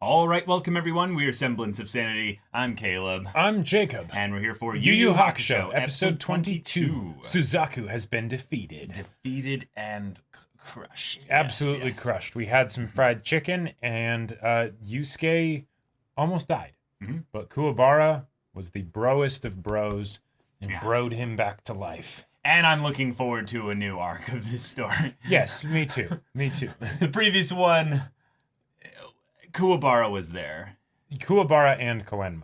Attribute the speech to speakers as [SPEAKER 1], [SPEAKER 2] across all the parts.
[SPEAKER 1] All right, welcome everyone. We are Semblance of Sanity. I'm Caleb.
[SPEAKER 2] I'm Jacob.
[SPEAKER 1] And we're here for
[SPEAKER 2] Yu Yu Hakusho, episode 22. Suzaku has been defeated.
[SPEAKER 1] Defeated and crushed.
[SPEAKER 2] Absolutely
[SPEAKER 1] yes.
[SPEAKER 2] crushed. We had some fried chicken, and Yusuke almost died.
[SPEAKER 1] Mm-hmm.
[SPEAKER 2] But Kuwabara was the broest of bros and broed him back to life.
[SPEAKER 1] And I'm looking forward to a new arc of this story.
[SPEAKER 2] Yes, me too. Me too.
[SPEAKER 1] The previous one, Kuwabara was there.
[SPEAKER 2] Kuwabara and Koenma.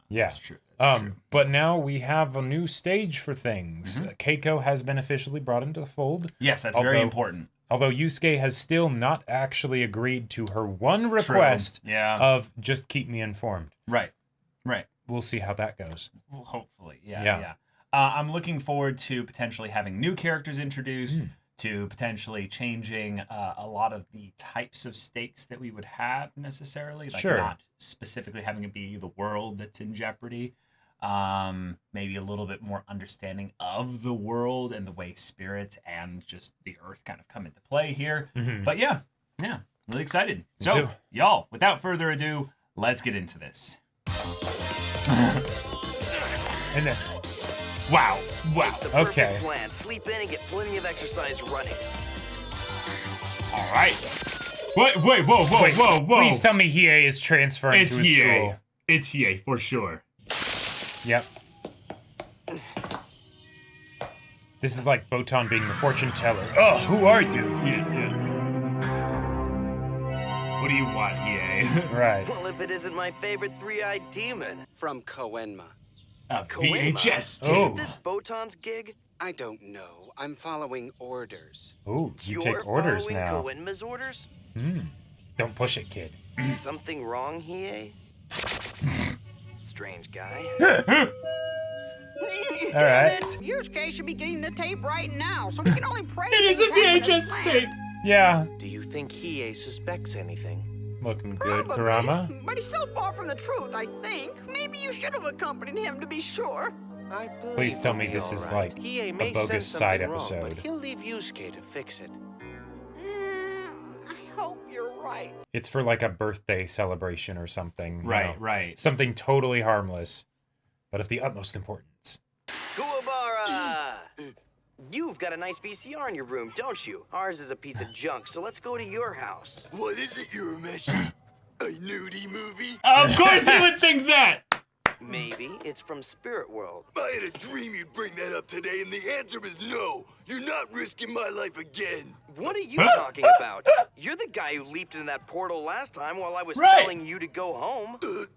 [SPEAKER 1] Yeah. That's true. True.
[SPEAKER 2] But now we have a new stage for things.
[SPEAKER 1] Mm-hmm.
[SPEAKER 2] Keiko has been officially brought into the fold.
[SPEAKER 1] Yes, that's very important.
[SPEAKER 2] Although Yusuke has still not actually agreed to her one request of just keep me informed.
[SPEAKER 1] Right.
[SPEAKER 2] We'll see how that goes.
[SPEAKER 1] Well, hopefully. Yeah. I'm looking forward to potentially having new characters introduced, to potentially changing a lot of the types of stakes that we would have necessarily. Like not specifically having it be the world that's in jeopardy. Maybe a little bit more understanding of the world and the way spirits and just the earth kind of come into play here. Mm-hmm. But yeah, really excited. So, y'all, without further ado, let's get into this.
[SPEAKER 2] And then...
[SPEAKER 1] Wow.
[SPEAKER 3] It's the perfect plan. Sleep in and get plenty of exercise running.
[SPEAKER 1] All right. Wait, whoa.
[SPEAKER 2] Please tell me Hiei is transferring to his school.
[SPEAKER 1] It's Hiei, for sure.
[SPEAKER 2] Yep. This is like Botan being the fortune teller. Oh, who are you?
[SPEAKER 1] Yeah. What do you want, Hiei?
[SPEAKER 2] Right.
[SPEAKER 3] Well, if it isn't my favorite three-eyed demon.
[SPEAKER 4] From Koenma.
[SPEAKER 1] VHS tape.
[SPEAKER 3] Isn't this Botan's gig?
[SPEAKER 4] I don't know. I'm following orders.
[SPEAKER 2] Ooh, you
[SPEAKER 3] You're
[SPEAKER 2] take orders
[SPEAKER 3] following
[SPEAKER 2] now.
[SPEAKER 3] Koenma's orders?
[SPEAKER 2] Don't push it, kid.
[SPEAKER 3] Something wrong, Hiei? Strange guy.
[SPEAKER 2] All right.
[SPEAKER 5] Yusuke should be getting the tape right now, so we can only pray.
[SPEAKER 1] It is a VHS tape.
[SPEAKER 2] Yeah.
[SPEAKER 3] Do you think Hiei suspects anything?
[SPEAKER 2] Looking good,
[SPEAKER 5] Probably,
[SPEAKER 2] Kurama.
[SPEAKER 5] but he's still far from the truth, I think. Maybe you should have accompanied him to be sure.
[SPEAKER 2] Please tell me this is like a bogus side episode.
[SPEAKER 3] But he'll leave Yusuke to fix it.
[SPEAKER 5] I hope you're right.
[SPEAKER 2] It's for like a birthday celebration or something.
[SPEAKER 1] Right.
[SPEAKER 2] Something totally harmless, but of the utmost importance.
[SPEAKER 3] Kuwabara! You've got a nice VCR in your room, don't you? Ours is a piece of junk, so let's go to your house.
[SPEAKER 6] What is it, Urameshi? A nudie movie?
[SPEAKER 1] Of course he would think that!
[SPEAKER 3] Maybe. It's from Spirit World.
[SPEAKER 6] I had a dream you'd bring that up today, and the answer is no. You're not risking my life again.
[SPEAKER 3] What are you talking about? You're the guy who leaped into that portal last time while I was telling you to go home.
[SPEAKER 6] The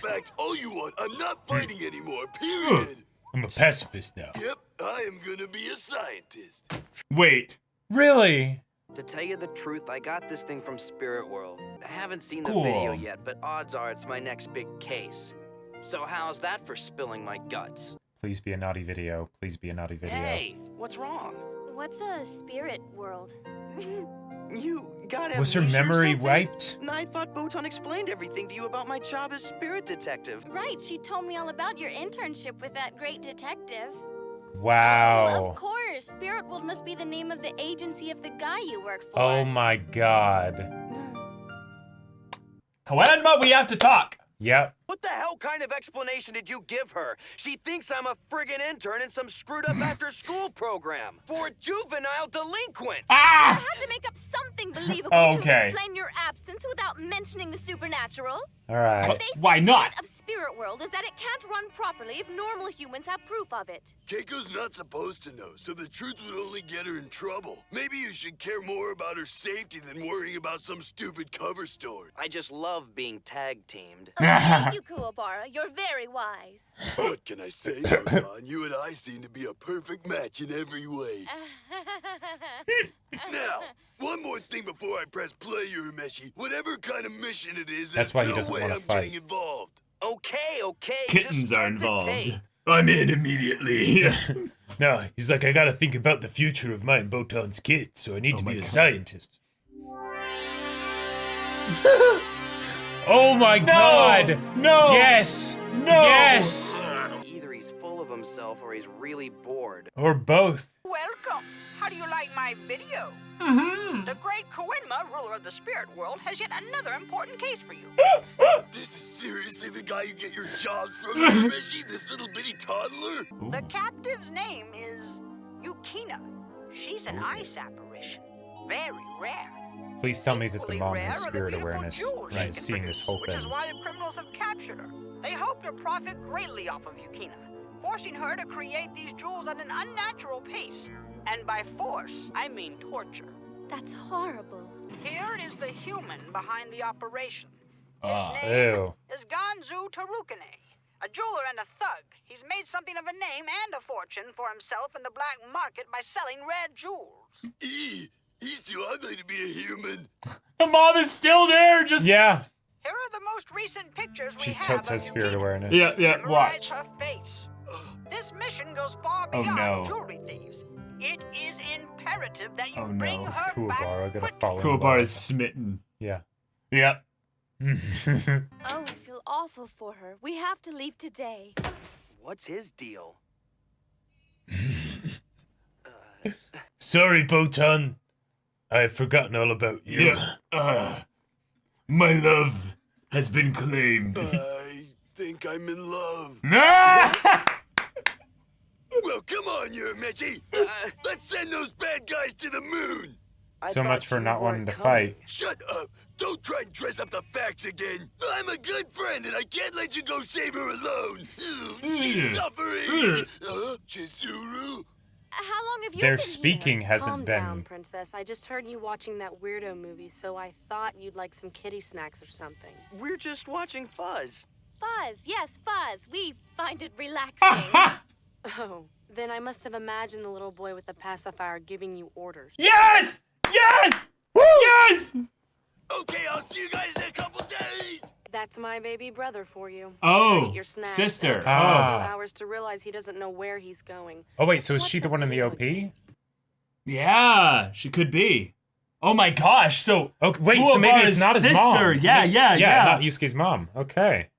[SPEAKER 6] facts all you want. I'm not fighting anymore, period.
[SPEAKER 2] I'm a pacifist now.
[SPEAKER 6] Yep, I am gonna be a scientist.
[SPEAKER 1] Wait.
[SPEAKER 2] Really?
[SPEAKER 3] To tell you the truth, I got this thing from Spirit World. I haven't seen the video yet, but odds are it's my next big case. So how's that for spilling my guts?
[SPEAKER 2] Please be a naughty video. Please be a naughty video.
[SPEAKER 3] Hey, what's wrong?
[SPEAKER 7] What's a spirit world?
[SPEAKER 3] You got
[SPEAKER 2] Was her
[SPEAKER 3] amnesia or
[SPEAKER 2] memory
[SPEAKER 3] something?
[SPEAKER 2] wiped?
[SPEAKER 3] I thought Botan explained everything to you about my job as spirit detective.
[SPEAKER 7] Right, she told me all about your internship with that great detective.
[SPEAKER 2] Wow.
[SPEAKER 7] Oh, of course. Spirit World must be the name of the agency of the guy you work for.
[SPEAKER 2] Oh my god.
[SPEAKER 1] Koenma, we have to talk.
[SPEAKER 2] Yep.
[SPEAKER 3] What the hell kind of explanation did you give her? She thinks I'm a friggin' intern in some screwed up after-school program for juvenile delinquents.
[SPEAKER 7] I had to make up something believable to explain your absence without mentioning the supernatural.
[SPEAKER 2] All right.
[SPEAKER 7] The basic
[SPEAKER 1] Why not?
[SPEAKER 7] tenet of Spirit World is that it can't run properly if normal humans have proof of it.
[SPEAKER 6] Keiko's not supposed to know, so the truth would only get her in trouble. Maybe you should care more about her safety than worrying about some stupid cover story.
[SPEAKER 3] I just love being tag-teamed.
[SPEAKER 7] Oh, thank you, Kuwabara. You're very wise.
[SPEAKER 6] What can I say, Botan? You and I seem to be a perfect match in every way. Now, one more thing before I press play, Urameshi. Whatever kind of mission it is,
[SPEAKER 2] That's why he
[SPEAKER 6] no
[SPEAKER 2] doesn't
[SPEAKER 6] way
[SPEAKER 2] wanna
[SPEAKER 6] I'm
[SPEAKER 2] fight.
[SPEAKER 6] getting involved.
[SPEAKER 3] Okay.
[SPEAKER 1] Kittens
[SPEAKER 3] just
[SPEAKER 1] are
[SPEAKER 3] start the
[SPEAKER 1] involved.
[SPEAKER 3] tape.
[SPEAKER 1] I'm in immediately.
[SPEAKER 2] No, he's like, I gotta think about the future of mine, Botan's kid, so I need to be a scientist. Oh my god!
[SPEAKER 1] No!
[SPEAKER 2] Yes!
[SPEAKER 1] No!
[SPEAKER 2] Yes!
[SPEAKER 3] Either he's full of himself or he's really bored.
[SPEAKER 2] Or both.
[SPEAKER 5] welcome. How do you like my video? The great Kenmore, ruler of the spirit world, has yet another important case for you.
[SPEAKER 6] This is seriously the guy you get your jobs from, Mishii? This little bitty toddler?
[SPEAKER 5] The captive's name is Yukina. She's an ice apparition. Very rare.
[SPEAKER 2] Please tell me that the
[SPEAKER 5] Equally
[SPEAKER 2] mom
[SPEAKER 5] rare
[SPEAKER 2] has
[SPEAKER 5] are the
[SPEAKER 2] spirit
[SPEAKER 5] beautiful
[SPEAKER 2] awareness.
[SPEAKER 5] jewels she
[SPEAKER 2] Right,
[SPEAKER 5] can
[SPEAKER 2] seeing this
[SPEAKER 5] produce,
[SPEAKER 2] whole
[SPEAKER 5] which
[SPEAKER 2] thing.
[SPEAKER 5] is why the criminals have captured her. They hope to profit greatly off of Yukina, forcing her to create these jewels at an unnatural pace. And by force, I mean torture.
[SPEAKER 7] That's horrible.
[SPEAKER 5] Here is the human behind the operation. His
[SPEAKER 2] Ew.
[SPEAKER 5] name is Ganzu Tarukane, a jeweler and a thug. He's made something of a name and a fortune for himself in the black market by selling rare jewels.
[SPEAKER 6] He's too ugly to be a human.
[SPEAKER 1] The mom is still there. Just
[SPEAKER 2] Yeah.
[SPEAKER 5] Here are the most recent pictures we
[SPEAKER 2] She
[SPEAKER 5] have
[SPEAKER 2] totes
[SPEAKER 5] of
[SPEAKER 2] has spirit
[SPEAKER 5] Yukina.
[SPEAKER 2] awareness.
[SPEAKER 1] yeah.
[SPEAKER 5] Memorize
[SPEAKER 1] Watch.
[SPEAKER 5] her face. This mission goes far
[SPEAKER 1] Oh,
[SPEAKER 5] beyond
[SPEAKER 1] no.
[SPEAKER 5] jewelry thieves. It is imperative that you
[SPEAKER 1] Oh, no.
[SPEAKER 5] bring
[SPEAKER 1] It's
[SPEAKER 5] her back
[SPEAKER 2] Kuwabara gonna
[SPEAKER 5] quickly.
[SPEAKER 2] follow him
[SPEAKER 1] Kuwabara
[SPEAKER 2] back.
[SPEAKER 1] is smitten.
[SPEAKER 2] Yeah.
[SPEAKER 1] Yep.
[SPEAKER 7] Oh, I feel awful for her. We have to leave today.
[SPEAKER 3] What's his deal?
[SPEAKER 2] Sorry, Botan. I've forgotten all about you.
[SPEAKER 1] My love has been claimed.
[SPEAKER 6] I think I'm in love. Well, come on, you Mishii. Let's send those bad guys to the moon.
[SPEAKER 2] So much for not wanting to fight.
[SPEAKER 6] Shut up. Don't try and dress up the facts again. I'm a good friend, and I can't let you go save her alone. She's suffering. Chizuru?
[SPEAKER 7] How long have you
[SPEAKER 2] Their
[SPEAKER 7] been
[SPEAKER 2] speaking
[SPEAKER 7] here?
[SPEAKER 2] hasn't
[SPEAKER 8] Calm
[SPEAKER 2] been.
[SPEAKER 8] down, princess. I just heard you watching that weirdo movie, so I thought you'd like some kitty snacks or something.
[SPEAKER 3] We're just watching Fuzz.
[SPEAKER 7] Fuzz, yes, Fuzz. We find it relaxing.
[SPEAKER 8] Oh, then I must have imagined the little boy with the pacifier giving you orders.
[SPEAKER 1] Yes! Yes! Yes!
[SPEAKER 6] Okay, I'll see you guys in a couple days.
[SPEAKER 8] That's my baby brother for you.
[SPEAKER 1] Oh,
[SPEAKER 8] Eat your snacks.
[SPEAKER 1] sister.
[SPEAKER 8] It'll take him
[SPEAKER 2] Ah.
[SPEAKER 8] 2 hours to realize he doesn't know where he's going.
[SPEAKER 2] Oh wait, so is
[SPEAKER 8] Watch
[SPEAKER 2] she the
[SPEAKER 8] that
[SPEAKER 2] one in the
[SPEAKER 8] video
[SPEAKER 2] OP?
[SPEAKER 8] again.
[SPEAKER 1] Yeah, she could be. Oh my gosh! So
[SPEAKER 2] Okay, wait, so maybe it's
[SPEAKER 1] Kuwabara's
[SPEAKER 2] not his
[SPEAKER 1] sister.
[SPEAKER 2] mom.
[SPEAKER 1] Yeah.
[SPEAKER 2] not Yusuke's mom. Okay,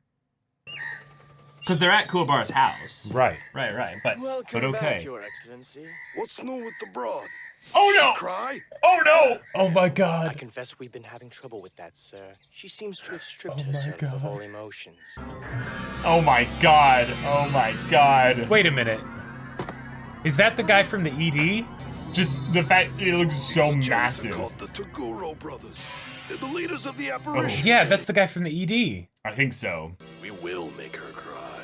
[SPEAKER 1] Because they're at Kuwabara's house.
[SPEAKER 2] right.
[SPEAKER 1] Right. But
[SPEAKER 3] Welcome
[SPEAKER 1] okay.
[SPEAKER 3] back, Your Excellency.
[SPEAKER 6] What's new with the broad?
[SPEAKER 1] Oh no!
[SPEAKER 6] Cry?
[SPEAKER 1] Oh no!
[SPEAKER 2] Oh my
[SPEAKER 3] I
[SPEAKER 2] god.
[SPEAKER 3] confess we've been having trouble with that, sir. She seems to have stripped
[SPEAKER 2] Oh my
[SPEAKER 3] herself
[SPEAKER 2] God.
[SPEAKER 3] of all emotions.
[SPEAKER 1] Oh my god! Oh my god!
[SPEAKER 2] Wait a minute. Is that the guy from the ED?
[SPEAKER 1] Just the fact it looks so
[SPEAKER 6] These gents are
[SPEAKER 1] massive.
[SPEAKER 6] called the Toguro brothers. They're the leaders of the apparition.
[SPEAKER 2] Yeah, that's the guy from the ED.
[SPEAKER 1] I think so.
[SPEAKER 6] We will make her cry.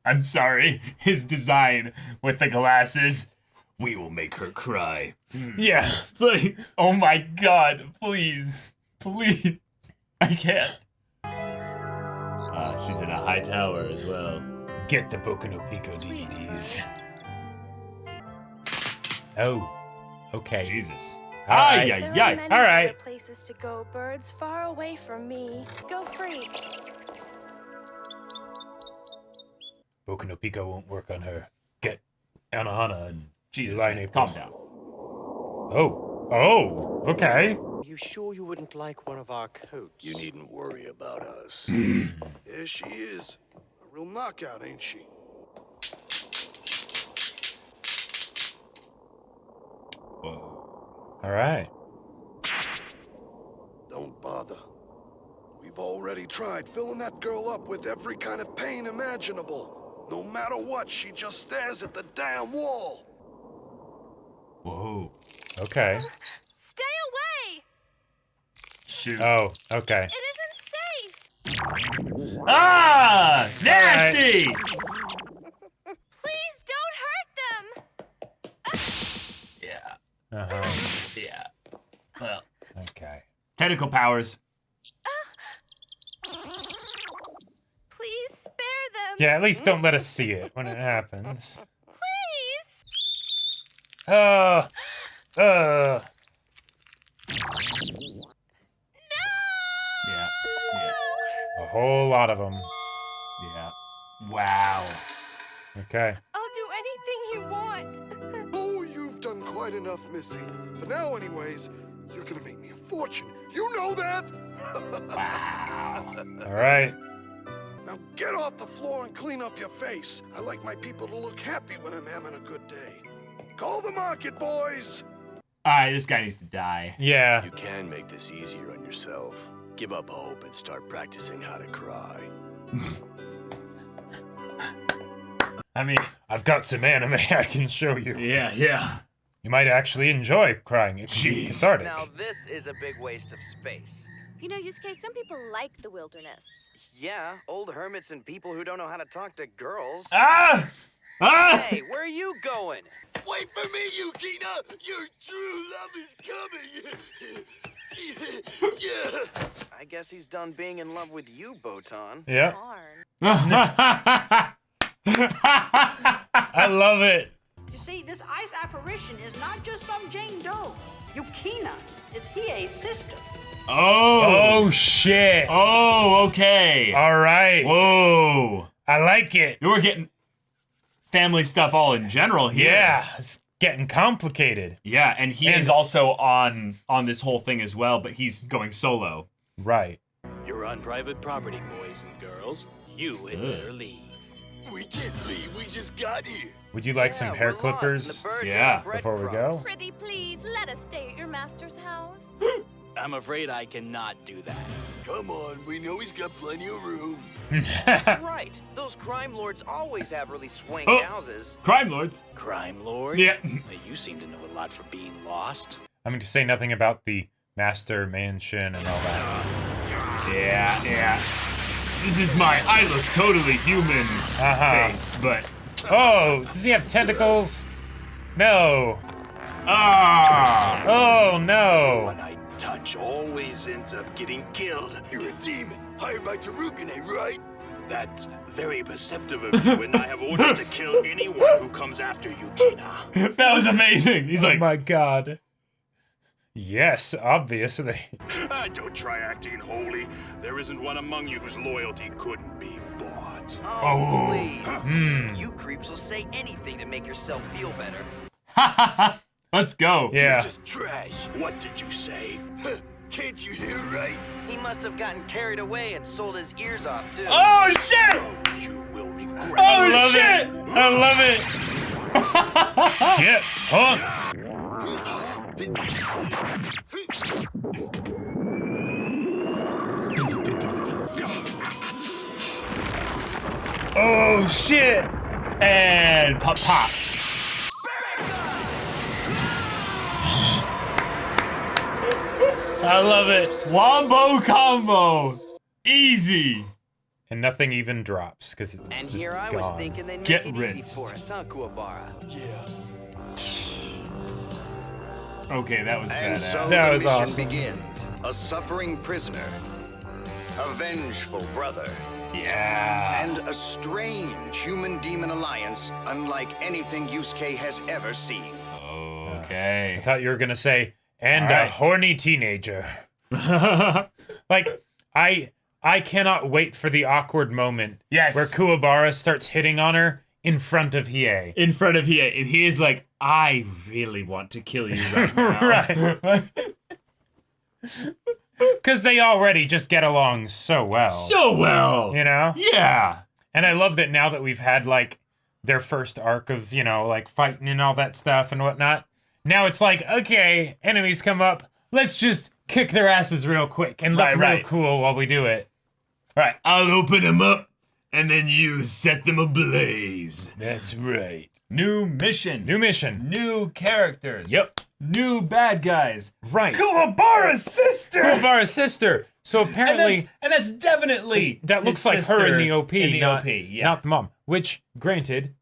[SPEAKER 1] I'm sorry. His design with the glasses. We will make her cry.
[SPEAKER 2] Yeah.
[SPEAKER 1] It's like, oh my god, please. Please. I can't. She's in a high tower as well.
[SPEAKER 2] Get the Boku no Pico
[SPEAKER 7] Sweet.
[SPEAKER 2] DVDs. Oh. Okay.
[SPEAKER 1] Jesus.
[SPEAKER 2] All right.
[SPEAKER 1] Ay,
[SPEAKER 7] There
[SPEAKER 1] ay,
[SPEAKER 7] are
[SPEAKER 1] ay.
[SPEAKER 7] many
[SPEAKER 2] All right.
[SPEAKER 7] better places to go, birds far away from me. Go free.
[SPEAKER 2] Boku no Pico won't work on her. Get Anohana and
[SPEAKER 1] Jesus,
[SPEAKER 2] Line
[SPEAKER 1] man,
[SPEAKER 2] April.
[SPEAKER 1] calm down.
[SPEAKER 2] Oh, okay.
[SPEAKER 3] You sure you wouldn't like one of our coats?
[SPEAKER 6] You needn't worry about us. There she is. A real knockout, ain't she?
[SPEAKER 1] Whoa.
[SPEAKER 2] All right.
[SPEAKER 6] Don't bother. We've already tried filling that girl up with every kind of pain imaginable. No matter what, she just stares at the damn wall.
[SPEAKER 1] Whoa.
[SPEAKER 2] Okay.
[SPEAKER 7] Stay away!
[SPEAKER 1] Shoot.
[SPEAKER 2] Oh, okay.
[SPEAKER 7] It isn't safe!
[SPEAKER 1] Ah! Nasty!
[SPEAKER 7] Please don't hurt them!
[SPEAKER 1] Yeah.
[SPEAKER 2] Uh-huh.
[SPEAKER 1] Yeah. Well,
[SPEAKER 2] Okay.
[SPEAKER 1] tentacle powers.
[SPEAKER 7] Please spare them!
[SPEAKER 2] Yeah, at least don't let us see it when it happens.
[SPEAKER 7] Please!
[SPEAKER 2] Uh.
[SPEAKER 1] Yeah.
[SPEAKER 2] A whole lot of them.
[SPEAKER 1] Yeah. Wow.
[SPEAKER 2] Okay.
[SPEAKER 7] I'll do anything you want.
[SPEAKER 6] Oh, you've done quite enough, Missy. For now, anyways, you're gonna make me a fortune. You know that?
[SPEAKER 1] Wow.
[SPEAKER 2] All right.
[SPEAKER 6] Now get off the floor and clean up your face. I like my people to look happy when I'm having a good day. Call the market, boys.
[SPEAKER 1] All right, this guy needs to die.
[SPEAKER 2] Yeah.
[SPEAKER 9] You can make this easier on yourself. Give up hope and start practicing how to cry.
[SPEAKER 1] I mean,
[SPEAKER 2] I've got some anime I can show you.
[SPEAKER 1] Yeah.
[SPEAKER 2] You might actually enjoy crying. It's cathartic.
[SPEAKER 3] Now this is a big waste of space.
[SPEAKER 7] You know, Yusuke, some people like the wilderness.
[SPEAKER 3] Yeah, old hermits and people who don't know how to talk to girls.
[SPEAKER 1] Ah!
[SPEAKER 3] Hey, where are you going?
[SPEAKER 6] Wait for me, Yukina! Your true love is coming! Yeah.
[SPEAKER 3] I guess he's done being in love with you, Botan.
[SPEAKER 2] Yeah.
[SPEAKER 7] Darn.
[SPEAKER 2] I love it.
[SPEAKER 5] You see, this ice apparition is not just some Jane Doe. Yukina is Hiei's sister.
[SPEAKER 2] Oh shit.
[SPEAKER 1] Oh, okay.
[SPEAKER 2] All right.
[SPEAKER 1] Whoa.
[SPEAKER 2] I like it.
[SPEAKER 1] We're getting family stuff all in general here.
[SPEAKER 2] Yeah, it's getting complicated.
[SPEAKER 1] Yeah, and he is also on this whole thing as well, but he's going solo.
[SPEAKER 2] Right.
[SPEAKER 9] You're on private property, boys and girls. You had better leave.
[SPEAKER 6] We can't leave, we just got here.
[SPEAKER 2] Would you like some hair
[SPEAKER 3] we're lost in the
[SPEAKER 2] clippers?
[SPEAKER 3] birds
[SPEAKER 1] Yeah,
[SPEAKER 3] and our
[SPEAKER 2] before we
[SPEAKER 3] breadcrumbs.
[SPEAKER 2] go?
[SPEAKER 7] Prithee, please, let us stay at your master's house.
[SPEAKER 9] I'm afraid I cannot do that.
[SPEAKER 6] Come on, we know he's got plenty of room.
[SPEAKER 3] That's right. Those crime lords always have really swank
[SPEAKER 1] Oh.
[SPEAKER 3] houses.
[SPEAKER 1] Crime lords.
[SPEAKER 9] Crime lord?
[SPEAKER 1] Yeah.
[SPEAKER 9] You seem to know a lot for being lost.
[SPEAKER 2] I'm going to say nothing about the master mansion and all that.
[SPEAKER 1] Yeah. This is my I look totally human face, but
[SPEAKER 2] Oh, does he have tentacles? No. Oh, no.
[SPEAKER 9] One I touch always ends up getting killed.
[SPEAKER 6] You're a demon, hired by Tarukane, right?
[SPEAKER 9] That's very perceptive of you, and I have orders to kill anyone who comes after Yukina.
[SPEAKER 1] that was amazing. He's
[SPEAKER 2] Oh
[SPEAKER 1] like,
[SPEAKER 2] my god. Yes, obviously.
[SPEAKER 9] Don't try acting holy. There isn't one among you whose loyalty couldn't be bought.
[SPEAKER 3] Oh, please. You creeps will say anything to make yourself feel better.
[SPEAKER 1] let's go.
[SPEAKER 2] Yeah.
[SPEAKER 6] You're just trash.
[SPEAKER 9] What did you say?
[SPEAKER 6] Can't you hear right?
[SPEAKER 3] He must have gotten carried away and sold his ears off, too.
[SPEAKER 1] Oh shit!
[SPEAKER 9] You will regret.
[SPEAKER 1] Oh
[SPEAKER 2] love
[SPEAKER 1] shit!
[SPEAKER 2] it. I love it. Get hooked.
[SPEAKER 1] Oh shit! And pop.
[SPEAKER 2] I love it.
[SPEAKER 1] Wombo combo. Easy.
[SPEAKER 2] And nothing even drops because it's
[SPEAKER 3] And
[SPEAKER 2] just
[SPEAKER 3] here I
[SPEAKER 2] gone.
[SPEAKER 3] was thinking they'd make
[SPEAKER 1] Get
[SPEAKER 3] it
[SPEAKER 1] rinsed.
[SPEAKER 3] easy for us, huh, Kuwabara?
[SPEAKER 6] Yeah.
[SPEAKER 1] Okay, that was
[SPEAKER 10] And
[SPEAKER 1] badass.
[SPEAKER 10] so
[SPEAKER 2] That
[SPEAKER 10] the
[SPEAKER 2] was
[SPEAKER 10] mission
[SPEAKER 2] awesome.
[SPEAKER 10] begins. A suffering prisoner, a vengeful brother,
[SPEAKER 1] Yeah.
[SPEAKER 10] and a strange human-demon alliance unlike anything Yusuke has ever seen.
[SPEAKER 2] I
[SPEAKER 1] Okay.
[SPEAKER 2] thought you were gonna say, and
[SPEAKER 1] All
[SPEAKER 2] a
[SPEAKER 1] right.
[SPEAKER 2] horny teenager. Like, I cannot wait for the awkward moment
[SPEAKER 1] Yes.
[SPEAKER 2] where Kuwabara starts hitting on her in front of Hiei.
[SPEAKER 1] In front of Hiei, and he is like, I really want to kill you right now.
[SPEAKER 2] Right. Because they already just get along so well.
[SPEAKER 1] So well.
[SPEAKER 2] You know?
[SPEAKER 1] Yeah.
[SPEAKER 2] And I love that now that we've had, like, their first arc of, you know, like, fighting and all that stuff and whatnot. Now it's like, okay, enemies come up. Let's just kick their asses real quick and look real cool while we do it.
[SPEAKER 1] All right, I'll open them up, and then you set them ablaze.
[SPEAKER 2] That's right.
[SPEAKER 1] New mission.
[SPEAKER 2] New mission.
[SPEAKER 1] New characters.
[SPEAKER 2] Yep.
[SPEAKER 1] New bad guys.
[SPEAKER 2] Right.
[SPEAKER 1] Kuwabara's sister.
[SPEAKER 2] Kuwabara's sister. So apparently...
[SPEAKER 1] And that's definitely
[SPEAKER 2] that looks
[SPEAKER 1] his
[SPEAKER 2] like her
[SPEAKER 1] sister
[SPEAKER 2] in the OP.
[SPEAKER 1] In the
[SPEAKER 2] not,
[SPEAKER 1] OP, yeah.
[SPEAKER 2] Not the mom. Which, granted,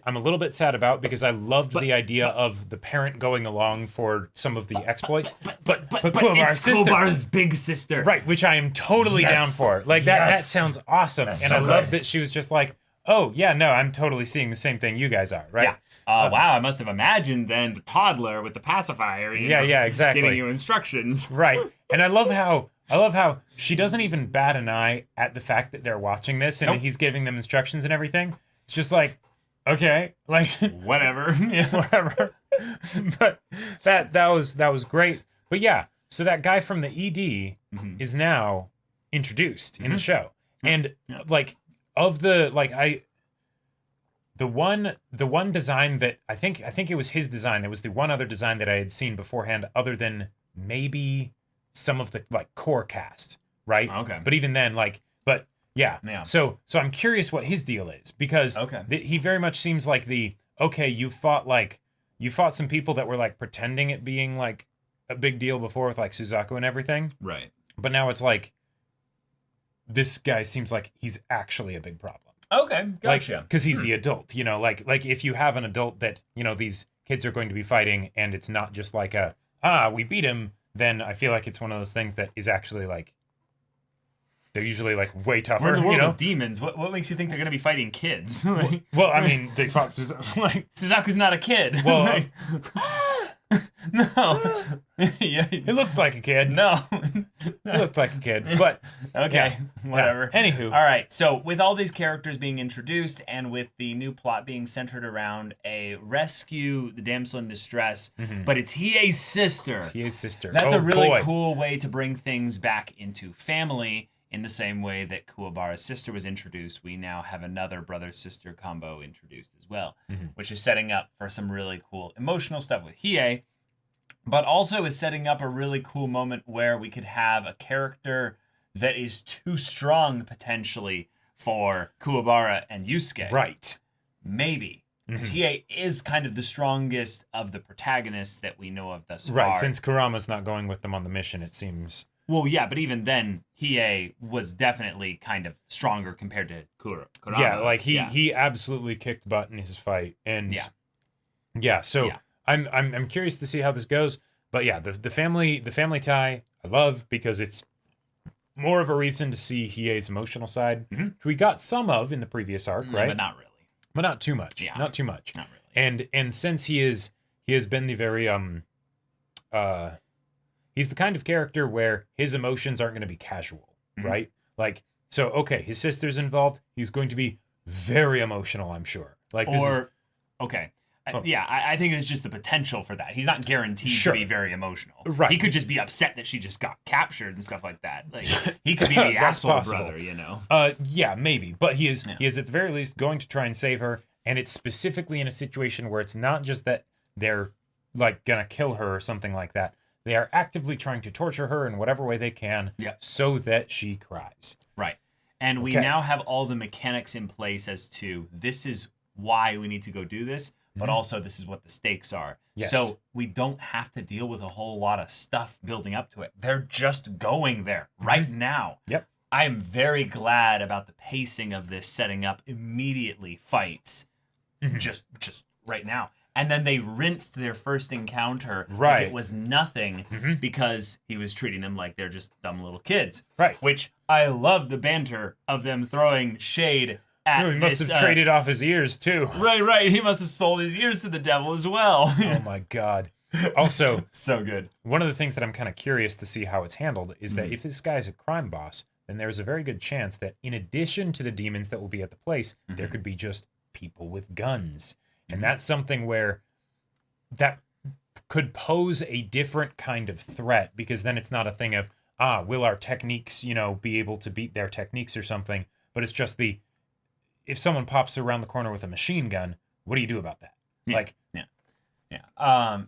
[SPEAKER 2] I'm a little bit sad about because I loved the idea of the parent going along for some of the exploits. But Kuwabara's
[SPEAKER 1] it's
[SPEAKER 2] sister.
[SPEAKER 1] Kuwabara's big sister.
[SPEAKER 2] Right, which I am totally down for. Like, that
[SPEAKER 1] Yes.
[SPEAKER 2] sounds awesome.
[SPEAKER 1] That's
[SPEAKER 2] And
[SPEAKER 1] so
[SPEAKER 2] I love
[SPEAKER 1] good.
[SPEAKER 2] that she was just like, oh, yeah, no, I'm totally seeing the same thing you guys are, right?
[SPEAKER 1] Yeah. Wow, I must have imagined then the toddler with the pacifier. You know,
[SPEAKER 2] Yeah, exactly.
[SPEAKER 1] Giving you instructions.
[SPEAKER 2] Right. And I love how she doesn't even bat an eye at the fact that they're watching this and
[SPEAKER 1] Nope.
[SPEAKER 2] he's giving them instructions and everything. It's just like, okay, like
[SPEAKER 1] Whatever.
[SPEAKER 2] yeah, whatever. But that was great. But yeah, so that guy from the ED is now introduced in the show. And like of the like the one design that I think it was his design. That was the one other design that I had seen beforehand, other than maybe some of the like core cast, right?
[SPEAKER 1] Okay.
[SPEAKER 2] But even then, like, but yeah. So I'm curious what his deal is, because he very much seems like you fought some people that were like pretending it being like a big deal before with like Suzaku and everything,
[SPEAKER 1] right?
[SPEAKER 2] But now it's like this guy seems like he's actually a big problem.
[SPEAKER 1] Okay, gotcha.
[SPEAKER 2] Because he's the adult, you know, like if you have an adult that, you know, these kids are going to be fighting, and it's not just like we beat him, then I feel like it's one of those things that is actually like, they're usually like way tougher.
[SPEAKER 1] We're in the world
[SPEAKER 2] you know?
[SPEAKER 1] of demons. What makes you think they're going to be fighting kids?
[SPEAKER 2] Well, I mean, they fought Suzaku. Like,
[SPEAKER 1] Suzaku's not a kid.
[SPEAKER 2] Well,
[SPEAKER 1] like, no.
[SPEAKER 2] Yeah, he looked like a kid.
[SPEAKER 1] No.
[SPEAKER 2] He looked like a kid, but
[SPEAKER 1] okay, whatever.
[SPEAKER 2] Yeah. Anywho,
[SPEAKER 1] all right. So with all these characters being introduced, and with the new plot being centered around a rescue the damsel in distress, but it's Hiei's sister.
[SPEAKER 2] It's Hiei's sister.
[SPEAKER 1] That's a really cool way to bring things back into family. In the same way that Kuwabara's sister was introduced, we now have another brother-sister combo introduced as well, which is setting up for some really cool emotional stuff with Hiei, but also is setting up a really cool moment where we could have a character that is too strong, potentially, for Kuwabara and Yusuke.
[SPEAKER 2] Right.
[SPEAKER 1] Maybe. Because Hiei is kind of the strongest of the protagonists that we know of thus far.
[SPEAKER 2] Right, since Kurama's not going with them on the mission, it seems...
[SPEAKER 1] Well, yeah, but even then, Hiei was definitely kind of stronger compared to Kurama.
[SPEAKER 2] Yeah, like he absolutely kicked butt in his fight, and so I'm curious to see how this goes. But yeah, the family tie I love, because it's more of a reason to see Hiei's emotional side, which we got some of in the previous arc, right?
[SPEAKER 1] But not really.
[SPEAKER 2] But not too much.
[SPEAKER 1] Yeah,
[SPEAKER 2] not too much.
[SPEAKER 1] Not really.
[SPEAKER 2] And since he has been the very he's the kind of character where his emotions aren't going to be casual, right? Like, so, okay, his sister's involved. He's going to be very emotional, I'm sure. Like,
[SPEAKER 1] I think it's just the potential for that. He's not guaranteed to be very emotional.
[SPEAKER 2] Right.
[SPEAKER 1] He could just be upset that she just got captured and stuff like that. Like, he could be the asshole
[SPEAKER 2] possible.
[SPEAKER 1] brother, you know?
[SPEAKER 2] Yeah, maybe. But he is at the very least going to try and save her. And it's specifically in a situation where it's not just that they're, like, going to kill her or something like that. They are actively trying to torture her in whatever way they can so that she cries.
[SPEAKER 1] Right. And we now have all the mechanics in place as to this is why we need to go do this, but also this is what the stakes are.
[SPEAKER 2] Yes.
[SPEAKER 1] So we don't have to deal with a whole lot of stuff building up to it. They're just going there right now.
[SPEAKER 2] Yep.
[SPEAKER 1] I am very glad about the pacing of this, setting up immediately fights just right now. And then they rinsed their first encounter like it was nothing because he was treating them like they're just dumb little kids.
[SPEAKER 2] Right.
[SPEAKER 1] Which I love the banter of them throwing shade at
[SPEAKER 2] He must have traded off his ears, too.
[SPEAKER 1] Right. He must have sold his ears to the devil as well.
[SPEAKER 2] Oh, my God. Also,
[SPEAKER 1] so good.
[SPEAKER 2] One of the things that I'm kind of curious to see how it's handled is that if this guy's a crime boss, then there's a very good chance that in addition to the demons that will be at the place, there could be just people with guns. And that's something where that could pose a different kind of threat, because then it's not a thing of, will our techniques, be able to beat their techniques or something? But it's just if someone pops around the corner with a machine gun, what do you do about that?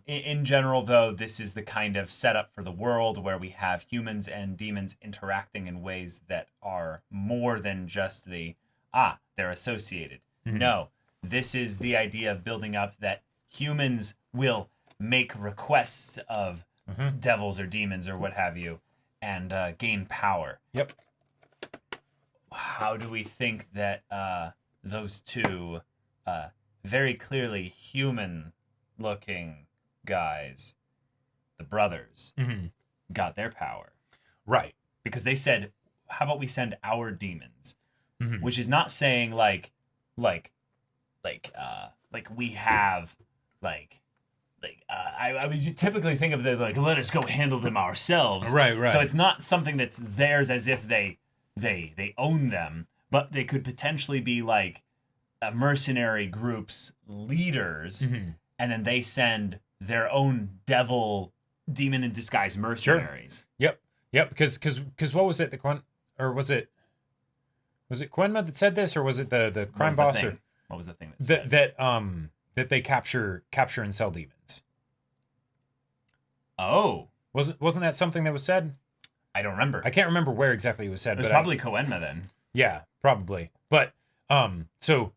[SPEAKER 1] In general, though, this is the kind of setup for the world where we have humans and demons interacting in ways that are more than just they're associated. No. This is the idea of building up that humans will make requests of devils or demons or what have you, and gain power.
[SPEAKER 2] Yep.
[SPEAKER 1] How do we think that those two very clearly human-looking guys, the brothers, got their power?
[SPEAKER 2] Right.
[SPEAKER 1] Because they said, how about we send our demons? Which is not saying like we have I mean, you typically think of let us go handle them ourselves.
[SPEAKER 2] Right.
[SPEAKER 1] So it's not something that's theirs as if they own them, but they could potentially be like a mercenary group's leaders, and then they send their own demon in disguise mercenaries.
[SPEAKER 2] Sure. Yep. Because what was it? Or was it? Was it Koenma that said this, or was it the crime
[SPEAKER 1] What was
[SPEAKER 2] boss?
[SPEAKER 1] the
[SPEAKER 2] Or
[SPEAKER 1] thing? What was the thing that said?
[SPEAKER 2] that they capture and sell demons?
[SPEAKER 1] Oh,
[SPEAKER 2] Wasn't that something that was said?
[SPEAKER 1] I don't remember.
[SPEAKER 2] I can't remember where exactly it was said.
[SPEAKER 1] It was
[SPEAKER 2] but
[SPEAKER 1] probably Koenma then.
[SPEAKER 2] Yeah, probably. But so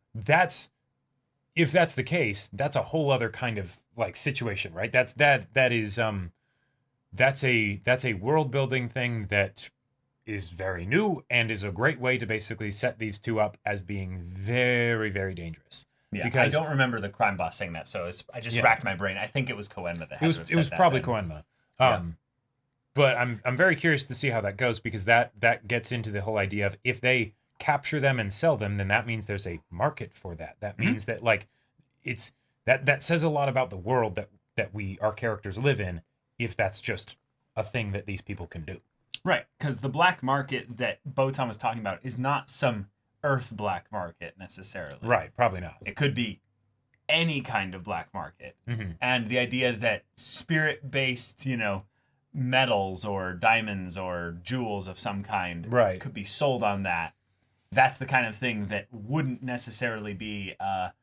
[SPEAKER 2] if that's the case, that's a whole other kind of like situation, right? That's a world building thing that is very new and is a great way to basically set these two up as being very, very dangerous.
[SPEAKER 1] Yeah,
[SPEAKER 2] because
[SPEAKER 1] I don't remember the crime boss saying that, so I just racked my brain. I think it was Koenma that had to have said
[SPEAKER 2] it was
[SPEAKER 1] that
[SPEAKER 2] probably
[SPEAKER 1] then.
[SPEAKER 2] Koenma.
[SPEAKER 1] Yeah.
[SPEAKER 2] But I'm very curious to see how that goes, because that gets into the whole idea of if they capture them and sell them, then that means there's a market for that. That means that like it's that says a lot about the world that our characters live in, if that's just a thing that these people can do.
[SPEAKER 1] Right, because the black market that Botan was talking about is not some Earth black market necessarily.
[SPEAKER 2] Right, probably not.
[SPEAKER 1] It could be any kind of black market. And the idea that spirit-based, metals or diamonds or jewels of some kind could be sold on that, that's the kind of thing that wouldn't necessarily be a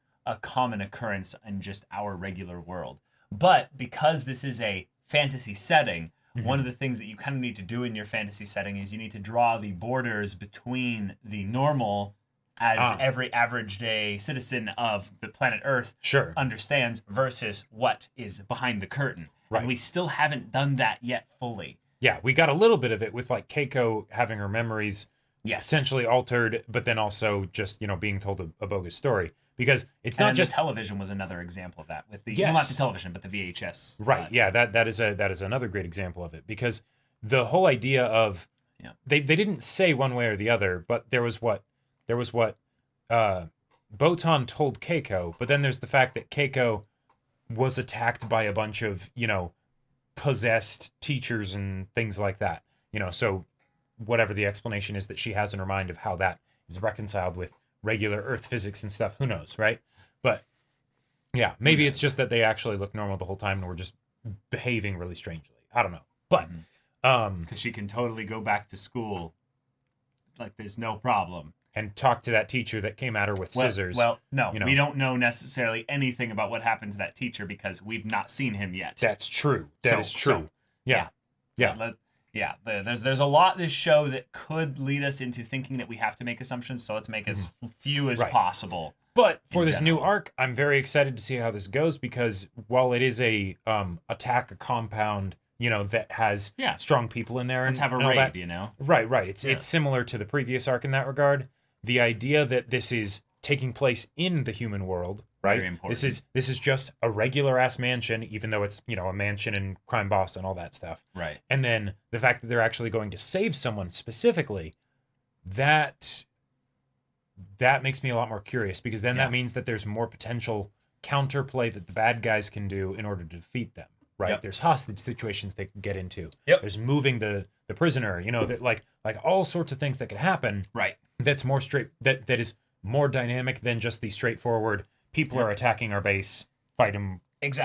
[SPEAKER 1] common occurrence in just our regular world. But because this is a fantasy setting, one of the things that you kind of need to do in your fantasy setting is you need to draw the borders between the normal, as every average day citizen of the planet Earth understands, versus what is behind the curtain. Right. And we still haven't done that yet fully.
[SPEAKER 2] Yeah, we got a little bit of it with like Keiko having her memories potentially altered, but then also just, being told a bogus story. Because it's not just
[SPEAKER 1] the television was another example of that with the well, not the television, but the VHS.
[SPEAKER 2] Right. Yeah, that is another great example of it, because the whole idea of they didn't say one way or the other, but there was what Botan told Keiko, but then there's the fact that Keiko was attacked by a bunch of, possessed teachers and things like that. So whatever the explanation is that she has in her mind of how that is reconciled with regular Earth physics and stuff, who knows, right? But yeah, maybe it's just that they actually look normal the whole time and we're just behaving really strangely. I don't know. But
[SPEAKER 1] because she can totally go back to school like there's no problem
[SPEAKER 2] and talk to that teacher that came at her with scissors.
[SPEAKER 1] Well, no, we don't know necessarily anything about what happened to that teacher because we've not seen him yet.
[SPEAKER 2] That's true. That is true. Yeah.
[SPEAKER 1] There's a lot this show that could lead us into thinking that we have to make assumptions, so let's make as few as possible.
[SPEAKER 2] But for this new arc, I'm very excited to see how this goes, because while it is a attack a compound, that has strong people in there,
[SPEAKER 1] let's have a raid,
[SPEAKER 2] Right. It's similar to the previous arc in that regard. The idea that this is taking place in the human world, right?
[SPEAKER 1] Very important.
[SPEAKER 2] This is just a regular ass mansion, even though it's a mansion in Crime Boss and all that stuff.
[SPEAKER 1] Right.
[SPEAKER 2] And then the fact that they're actually going to save someone specifically, that makes me a lot more curious, because then that means that there's more potential counterplay that the bad guys can do in order to defeat them. Right.
[SPEAKER 1] Yep.
[SPEAKER 2] There's hostage situations they can get into.
[SPEAKER 1] Yep.
[SPEAKER 2] There's moving the prisoner, that like all sorts of things that could happen.
[SPEAKER 1] Right.
[SPEAKER 2] That's more that is more dynamic than just the straightforward people are attacking our base, fight them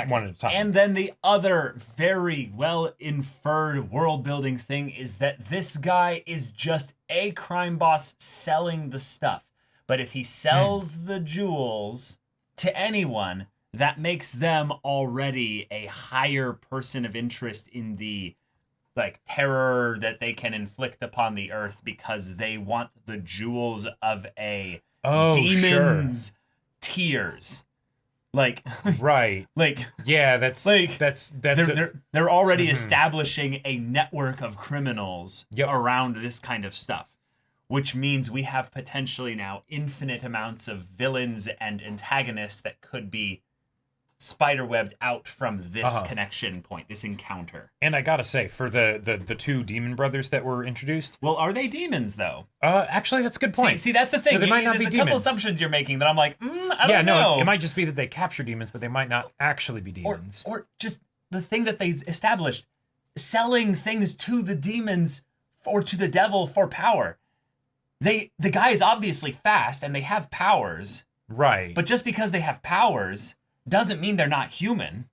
[SPEAKER 2] one at a time.
[SPEAKER 1] And then the other very well inferred world building thing is that this guy is just a crime boss selling the stuff. But if he sells the jewels to anyone, that makes them already a higher person of interest in the terror that they can inflict upon the Earth, because they want the jewels of a demon's tears.
[SPEAKER 2] Right.
[SPEAKER 1] They're already establishing a network of criminals around this kind of stuff, which means we have potentially now infinite amounts of villains and antagonists that could be spiderwebbed out from this connection point, this encounter.
[SPEAKER 2] And I gotta say, for the two demon brothers that were introduced,
[SPEAKER 1] well, are they demons though?
[SPEAKER 2] Actually, that's a good point.
[SPEAKER 1] See, that's the thing.
[SPEAKER 2] They might not be
[SPEAKER 1] There's a
[SPEAKER 2] demons.
[SPEAKER 1] couple assumptions you're making that I'm like, I don't know.
[SPEAKER 2] No, it might just be that they capture demons, but they might not actually be demons.
[SPEAKER 1] Or just the thing that they established, selling things to the demons or to the devil for power. The guy is obviously fast and they have powers.
[SPEAKER 2] Right.
[SPEAKER 1] But just because they have powers doesn't mean they're not human.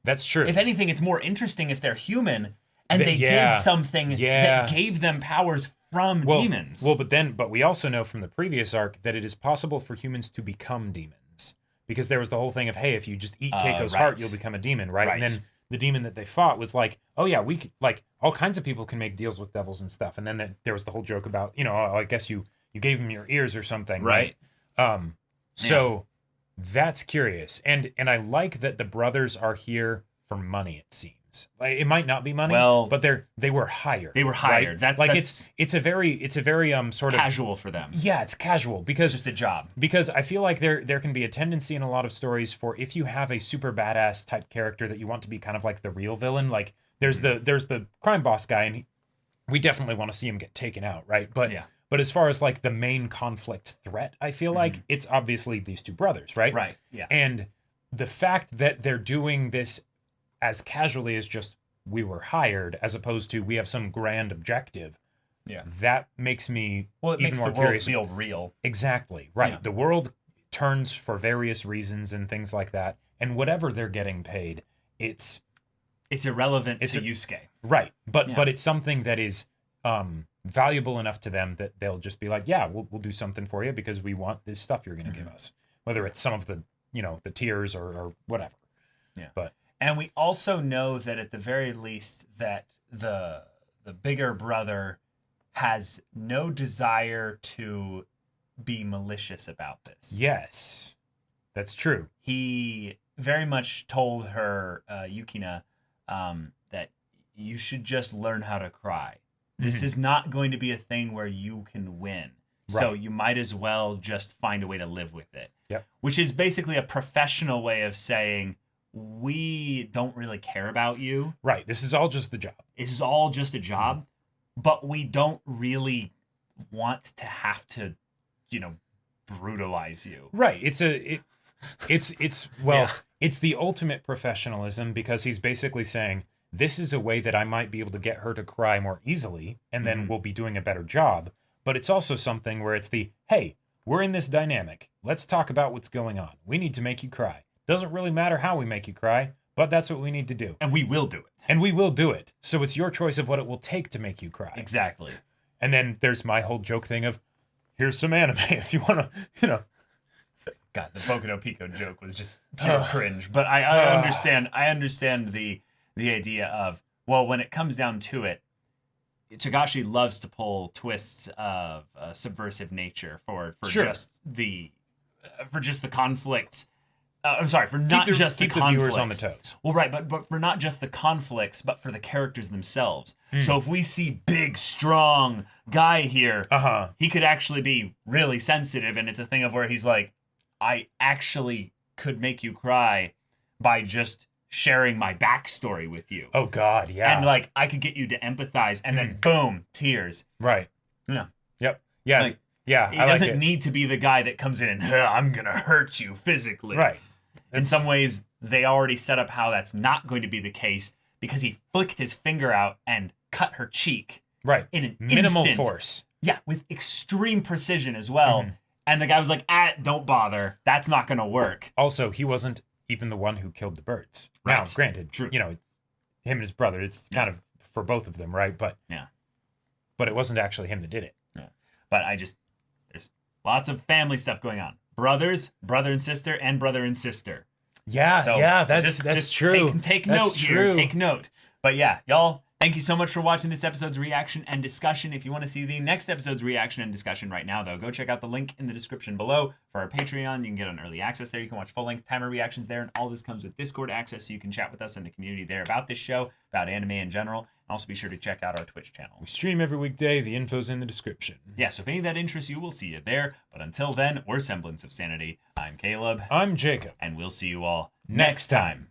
[SPEAKER 2] That's true.
[SPEAKER 1] If anything, it's more interesting if they're human And they
[SPEAKER 2] yeah.
[SPEAKER 1] did something
[SPEAKER 2] Yeah.
[SPEAKER 1] that gave them powers from demons.
[SPEAKER 2] Well, but we also know from the previous arc that it is possible for humans to become demons. Because there was the whole thing of, hey, if you just eat Keiko's heart, you'll become a demon, right? And then the demon that they fought was like, oh yeah, we could, like, all kinds of people can make deals with devils and stuff. And then there was the whole joke about, you know, oh, I guess you gave them your ears or something, right? So that's curious. And I like that the brothers are here for money, it seems. Like, it might not be money, but they were hired.
[SPEAKER 1] They were hired.
[SPEAKER 2] Right? It's a very sort of
[SPEAKER 1] casual for them.
[SPEAKER 2] Yeah, it's casual because
[SPEAKER 1] it's just a job.
[SPEAKER 2] Because I feel like there can be a tendency in a lot of stories for, if you have a super badass type character that you want to be kind of like the real villain, like there's the crime boss guy, and we definitely want to see him get taken out, right? But as far as like the main conflict threat, I feel like it's obviously these two brothers, right?
[SPEAKER 1] Right. Yeah.
[SPEAKER 2] And the fact that they're doing this as casually as just, we were hired, as opposed to we have some grand objective.
[SPEAKER 1] Yeah.
[SPEAKER 2] That makes me
[SPEAKER 1] it
[SPEAKER 2] even
[SPEAKER 1] makes
[SPEAKER 2] more
[SPEAKER 1] the world
[SPEAKER 2] curious.
[SPEAKER 1] feel real.
[SPEAKER 2] Exactly. Right.
[SPEAKER 1] Yeah.
[SPEAKER 2] The world turns for various reasons and things like that. And whatever they're getting paid, it's
[SPEAKER 1] irrelevant to Yusuke.
[SPEAKER 2] Right. But it's something that is valuable enough to them that they'll just be like, yeah, we'll do something for you because we want this stuff you're going to give us. Whether it's some of the, you know, the tiers or whatever.
[SPEAKER 1] Yeah.
[SPEAKER 2] And
[SPEAKER 1] we also know that at the very least that the bigger brother has no desire to be malicious about this.
[SPEAKER 2] Yes, that's true.
[SPEAKER 1] He very much told her, Yukina, that you should just learn how to cry. This is not going to be a thing where you can win. Right. So you might as well just find a way to live with it.
[SPEAKER 2] Yep.
[SPEAKER 1] Which is basically a professional way of saying, we don't really care about you.
[SPEAKER 2] Right. This is all just the job.
[SPEAKER 1] This is all just a job, but we don't really want to have to, you know, brutalize you.
[SPEAKER 2] Right. It's the ultimate professionalism, because he's basically saying, this is a way that I might be able to get her to cry more easily, and then we'll be doing a better job. But it's also something where it's hey, we're in this dynamic. Let's talk about what's going on. We need to make you cry. Doesn't really matter how we make you cry, but that's what we need to do.
[SPEAKER 1] And we will do it.
[SPEAKER 2] And we will do it. So it's your choice of what it will take to make you cry.
[SPEAKER 1] Exactly.
[SPEAKER 2] And then there's my whole joke thing of, here's some anime if you want to, you know.
[SPEAKER 1] God, the Boku no Pico joke was just pure cringe. But I understand the idea of, well, when it comes down to it, Togashi loves to pull twists of subversive nature for just the conflicts. I'm sorry, for not just the conflicts.
[SPEAKER 2] Keep the viewers on the toes.
[SPEAKER 1] Well, right, but for not just the conflicts, but for the characters themselves. So if we see big, strong guy here, he could actually be really sensitive, and it's a thing of where he's like, I actually could make you cry by just sharing my backstory with you.
[SPEAKER 2] Oh, God, yeah.
[SPEAKER 1] And, like, I could get you to empathize, and then, boom, tears.
[SPEAKER 2] Right.
[SPEAKER 1] Yeah.
[SPEAKER 2] Yep. Yeah.
[SPEAKER 1] Like,
[SPEAKER 2] yeah.
[SPEAKER 1] He doesn't need to be the guy that comes in and, I'm going to hurt you physically.
[SPEAKER 2] Right.
[SPEAKER 1] In some ways, they already set up how that's not going to be the case, because he flicked his finger out and cut her cheek.
[SPEAKER 2] Right.
[SPEAKER 1] In an
[SPEAKER 2] minimal
[SPEAKER 1] instant.
[SPEAKER 2] force.
[SPEAKER 1] Yeah, with extreme precision as well. And the guy was like, don't bother. That's not going to work.
[SPEAKER 2] Also, he wasn't even the one who killed the birds.
[SPEAKER 1] Right.
[SPEAKER 2] Now, granted,
[SPEAKER 1] True.
[SPEAKER 2] You know, it's him and his brother, it's kind of for both of them, right? But it wasn't actually him that did it.
[SPEAKER 1] Yeah. But there's lots of family stuff going on. Brothers, brother and sister, and brother and sister.
[SPEAKER 2] Yeah,
[SPEAKER 1] so
[SPEAKER 2] that's true.
[SPEAKER 1] Take
[SPEAKER 2] that's
[SPEAKER 1] note
[SPEAKER 2] true.
[SPEAKER 1] here. Take note. But yeah, y'all, thank you so much for watching this episode's reaction and discussion. If you want to see the next episode's reaction and discussion right now, though, go check out the link in the description below for our Patreon. You can get on early access there. You can watch full-length timer reactions there, and all this comes with Discord access, so you can chat with us in the community there about this show, about anime in general. And also be sure to check out our Twitch channel.
[SPEAKER 2] We stream every weekday. The info's in the description.
[SPEAKER 1] Yeah, so if any of that interests you, we'll see you there. But until then, we're Semblance of Sanity. I'm Caleb.
[SPEAKER 2] I'm Jacob.
[SPEAKER 1] And we'll see you all next time.